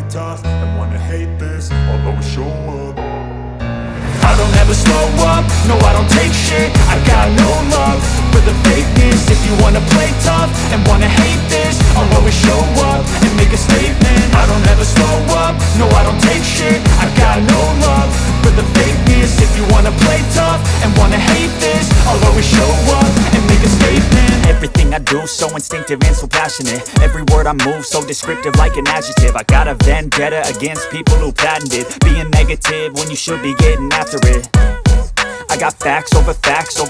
tough and wanna hate this, I'll always show up. I don't ever slow up, no I don't take shit. I got no love for the fakeness. If you wanna play tough and wanna hate this, I'll always show up and make a statement. I don't ever slow up, no I don't take shit. I got no love for the fakeness. If you wanna play tough and wanna hate this, I'll always show up and make a statement. Everything I do so instinctive and so passionate. Every word I move so descriptive like an adjective. I got a vendetta against people who patented being negative when you should be getting after it. I got facts over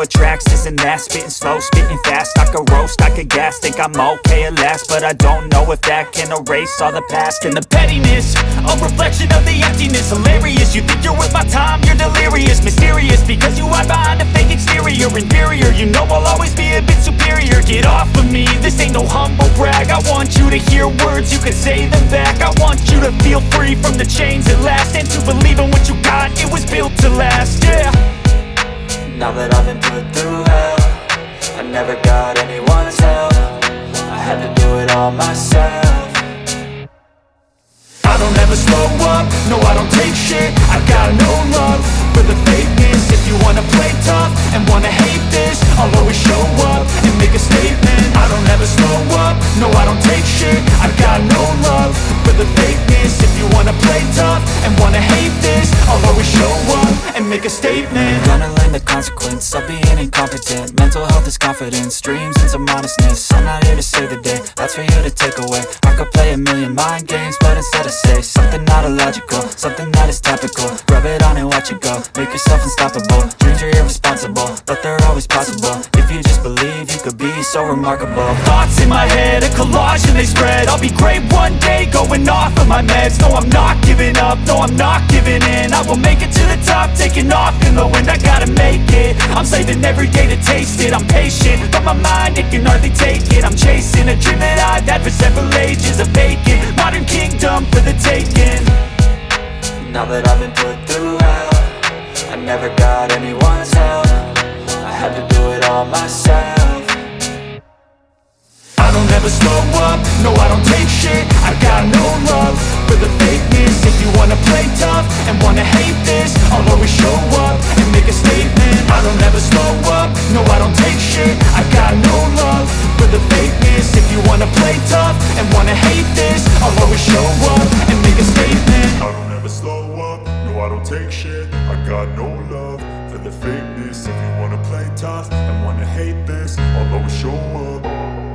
tracks, this and that. Spitting slow, spitting fast. I could roast, I could gas. Think I'm okay at last, but I don't know if that can erase all the past. And the pettiness, a reflection of the emptiness. Hilarious, you think you're worth my time, you're delirious. Mysterious, because you hide behind a fake exterior. Inferior, you know I'll always be a bit superior. Get off of me, this ain't no humble brag. I want you to hear words, you can say them back. I want you to feel free from the chains at last, and to believe in what you got, it was built to last, yeah. Now that I've been put through hell, I never got anyone's help. I had to do it all myself. I don't ever slow up, no I don't take shit. I got no love for the fakeness. If you wanna play tough and wanna hate this, I'll always show up and make a statement. I don't ever slow up, no I don't take shit. I got no love for the fakeness. If you wanna play tough and wanna hate this, I'll always show up and make a statement. Gonna learn the consequence of being incompetent. Mental health is confidence, dreams and some modestness. I'm not here to save the day, that's for you to take away. I could play a million mind games, but instead I say something not illogical, something that is topical. Rub it on and watch it go, make yourself unstoppable. Dreams are irresponsible, but they're always possible. If you just believe, you could be so remarkable. Thoughts in my head, a collage and they spread. I'll be great one day, going off of my meds. No, I'm not giving up, no, I'm not giving in. I will make it to the top, taking off in the wind. I gotta make it, I'm saving every day to taste it. I'm patient, but my mind, it can hardly take it. I'm chasing a dream that I've had for several ages. A vacant, modern kingdom for the taking. Now that I've been put through hell, I never got anyone's help. I had to do it all myself. I don't ever slow up, no I don't take shit. I got no love for the fakeness. If you wanna play tough and wanna hate this, I'll always show up and make a statement. I don't ever slow up, no I don't take shit. I got no love for the fakeness. If you wanna play tough and wanna hate this, I'll always show up and make a statement. I don't ever slow up, no I don't take shit. I got no love for the fakeness. If you wanna play tough and wanna hate this, I'll always show up.